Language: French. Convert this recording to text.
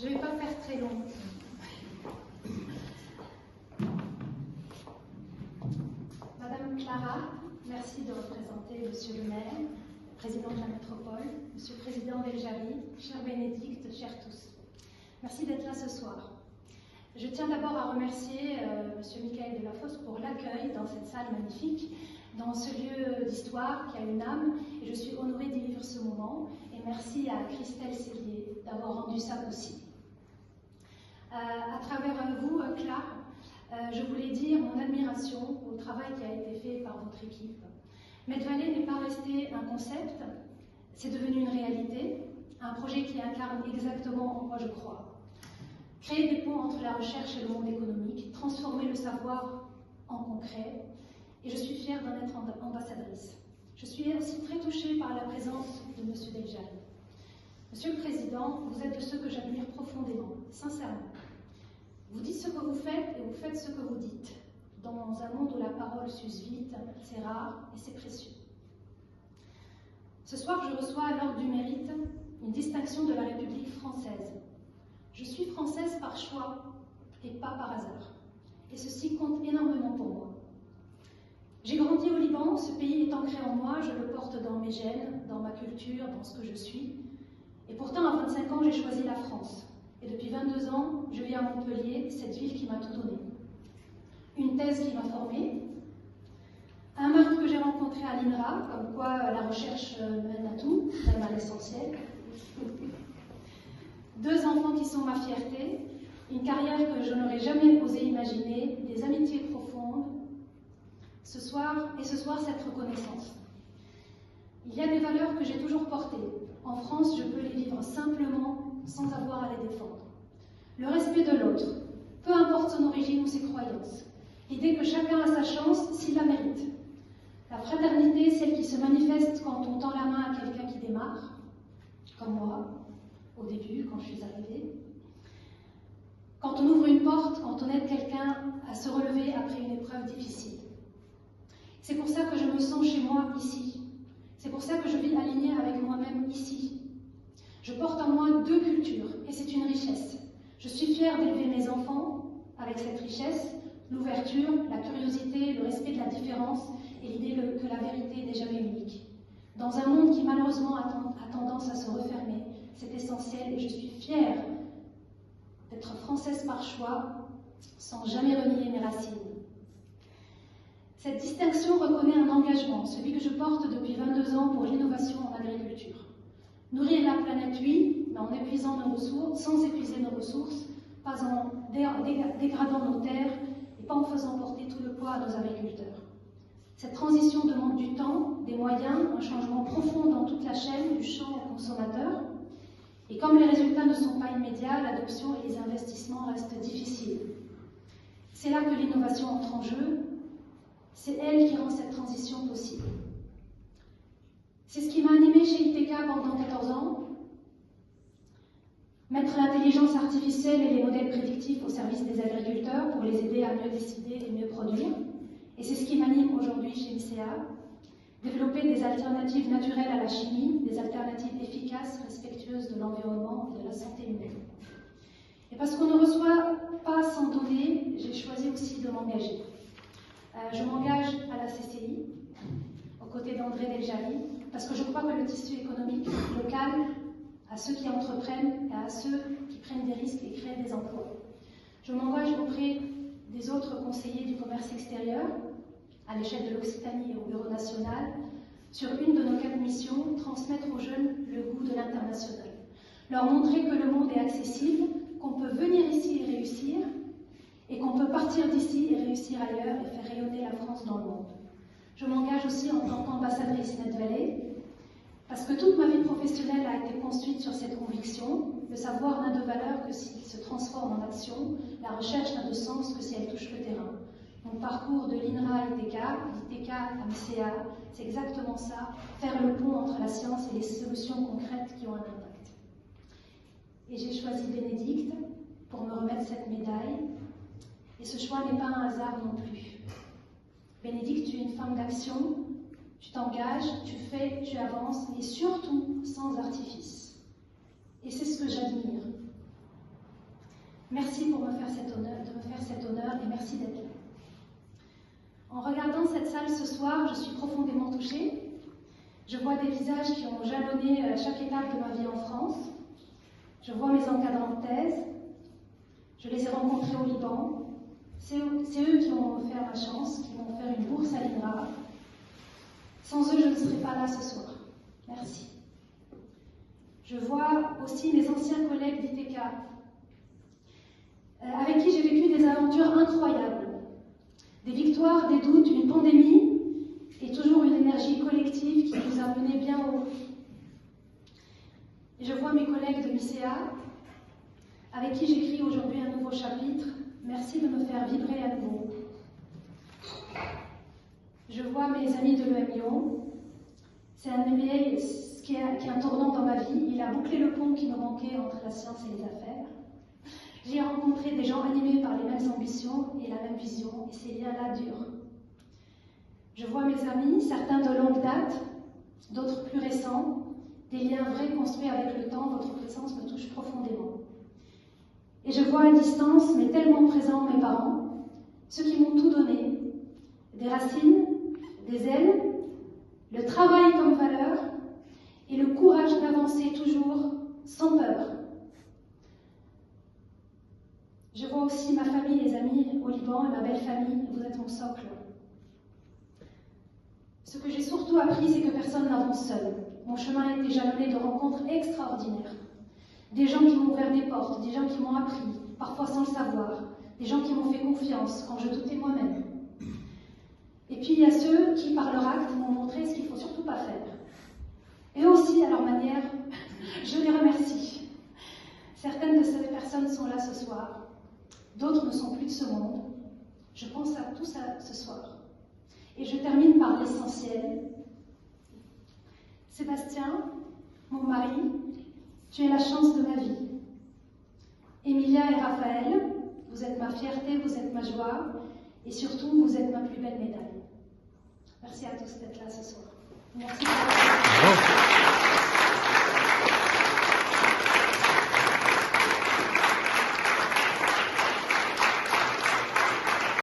Je ne vais pas faire très long. Madame Clara, merci de représenter Monsieur le maire, président de la métropole, Monsieur le président d'El-Jari, cher Bénédicte, chers tous. Merci d'être là ce soir. Je tiens d'abord à remercier Monsieur Michael Delafosse pour l'accueil dans cette salle magnifique, dans ce lieu d'histoire qui a une âme, et je suis honorée d'y vivre ce moment. Et merci à Christelle Cellier d'avoir rendu ça possible. À travers vous, Claire, je voulais dire mon admiration au travail qui a été fait par votre équipe. Medvalley n'est pas resté un concept, c'est devenu une réalité, un projet qui incarne exactement en quoi je crois. Créer des ponts entre la recherche et le monde économique, transformer le savoir en concret, et je suis fière d'en être ambassadrice. Je suis aussi très touchée par la présence de M. Del-Jari. Monsieur le Président, vous êtes de ceux que j'admire profondément, sincèrement. Vous dites ce que vous faites et vous faites ce que vous dites. Dans un monde où la parole s'use vite, c'est rare et c'est précieux. Ce soir, je reçois à l'ordre du mérite une distinction de la République française. Je suis française par choix et pas par hasard. Et ceci compte énormément pour moi. J'ai grandi au Liban, ce pays est ancré en moi, je le porte dans mes gènes, dans ma culture, dans ce que je suis. Et pourtant, à 25 ans, j'ai choisi la France. Et depuis 22 ans, je vis à Montpellier, cette ville qui m'a tout donné. Une thèse qui m'a formée, un mari que j'ai rencontré à l'INRA, comme quoi la recherche mène à tout, même à l'essentiel. 2 enfants qui sont ma fierté, une carrière que je n'aurais jamais osé imaginer, des amitiés profondes, ce soir cette reconnaissance. Il y a des valeurs que j'ai toujours portées. En France, je peux les vivre simplement, sans avoir à les défendre. Le respect de l'autre, peu importe son origine ou ses croyances. L'idée que chacun a sa chance s'il la mérite. La fraternité, celle qui se manifeste quand on tend la main à quelqu'un qui démarre, comme moi, au début, quand je suis arrivée. Quand on ouvre une porte, quand on aide quelqu'un à se relever après une épreuve difficile. C'est pour ça que je me sens chez moi ici. C'est pour ça que je vis alignée avec moi-même ici. Je porte en moi 2 cultures, et c'est une richesse. Je suis fière d'élever mes enfants avec cette richesse, l'ouverture, la curiosité, le respect de la différence et l'idée que la vérité n'est jamais unique. Dans un monde qui malheureusement a tendance à se refermer, c'est essentiel et je suis fière d'être française par choix sans jamais renier mes racines. Cette distinction reconnaît un engagement, celui que je porte depuis 22 ans pour l'innovation en agriculture. Nourrir la planète, oui, mais en épuisant nos ressources, sans épuiser nos ressources, pas en dégradant nos terres et pas en faisant porter tout le poids à nos agriculteurs. Cette transition demande du temps, des moyens, un changement profond dans toute la chaîne, du champ au consommateur. Et comme les résultats ne sont pas immédiats, l'adoption et les investissements restent difficiles. C'est là que l'innovation entre en jeu. C'est elle qui rend cette transition possible. C'est ce qui m'a animée chez ITK pendant 14 ans. Mettre l'intelligence artificielle et les modèles prédictifs au service des agriculteurs pour les aider à mieux décider et mieux produire. Et c'est ce qui m'anime aujourd'hui chez ICA. Développer des alternatives naturelles à la chimie, des alternatives efficaces, respectueuses de l'environnement et de la santé humaine. Et parce qu'on ne reçoit pas sans donner, j'ai choisi aussi de m'engager. Je m'engage à la CCI, aux côtés d'André Del-Jari, parce que je crois que le tissu économique local, à ceux qui entreprennent et à ceux qui prennent des risques et créent des emplois. Je m'engage auprès des autres conseillers du commerce extérieur, à l'échelle de l'Occitanie et au Bureau national, sur une de nos 4 missions, transmettre aux jeunes le goût de l'international. Leur montrer que le monde est accessible, qu'on peut venir ici et réussir, et qu'on peut partir d'ici et réussir ailleurs et faire rayonner la France dans le monde. Je m'engage aussi en tant qu'ambassadrice Medvalley, parce que toute ma vie professionnelle a été construite sur cette conviction. Le savoir n'a de valeur que s'il se transforme en action, la recherche n'a de sens que si elle touche le terrain. Mon parcours de l'INRA à ITK, d'ITK à MCA, c'est exactement ça, faire le pont entre la science et les solutions concrètes qui ont un impact. Et j'ai choisi Bénédicte pour me remettre cette médaille. Et ce choix n'est pas un hasard non plus. Bénédicte, tu es une femme d'action, tu t'engages, tu fais, tu avances, et surtout sans artifice. Et c'est ce que j'admire. Merci pour de me faire cet honneur et merci d'être là. En regardant cette salle ce soir, je suis profondément touchée. Je vois des visages qui ont jalonné chaque étape de ma vie en France. Je vois mes encadrants de thèse. Je les ai rencontrés au Liban. C'est eux qui m'ont offert ma chance, qui m'ont offert une bourse à l'INRA. Sans eux, je ne serais pas là ce soir. Merci. Je vois aussi mes anciens collègues d'ITK, avec qui j'ai vécu des aventures incroyables. Des victoires, des doutes, une pandémie, et toujours une énergie collective qui nous a menés bien haut. Et je vois mes collègues de l'ICA, avec qui j'écris aujourd'hui un nouveau chapitre. Merci de me faire vibrer à nouveau. Je vois mes amis de l'EM Lyon. C'est un MBA qui est un tournant dans ma vie. Il a bouclé le pont qui me manquait entre la science et les affaires. J'ai rencontré des gens animés par les mêmes ambitions et la même vision, et ces liens-là durent. Je vois mes amis, certains de longue date, d'autres plus récents, des liens vrais construits avec le temps. Votre présence me touche profondément. Et je vois à distance, mais tellement présents, mes parents, ceux qui m'ont tout donné, des racines, des ailes, le travail comme valeur et le courage d'avancer toujours sans peur. Je vois aussi ma famille, les amis au Liban et ma belle famille, vous êtes mon socle. Ce que j'ai surtout appris, c'est que personne n'avance seul. Mon chemin a été jalonné de rencontres extraordinaires. Des gens qui m'ont ouvert des portes, des gens qui m'ont appris, parfois sans le savoir, des gens qui m'ont fait confiance quand je doutais moi-même. Et puis il y a ceux qui, par leur acte, m'ont montré ce qu'il ne faut surtout pas faire. Et aussi, à leur manière, je les remercie. Certaines de ces personnes sont là ce soir. D'autres ne sont plus de ce monde. Je pense à tous ce soir. Et je termine par l'essentiel. Sébastien, mon mari, tu es la chance de ma vie. Emilia et Raphaël, vous êtes ma fierté, vous êtes ma joie, et surtout, vous êtes ma plus belle médaille. Merci à tous d'être là ce soir. Merci.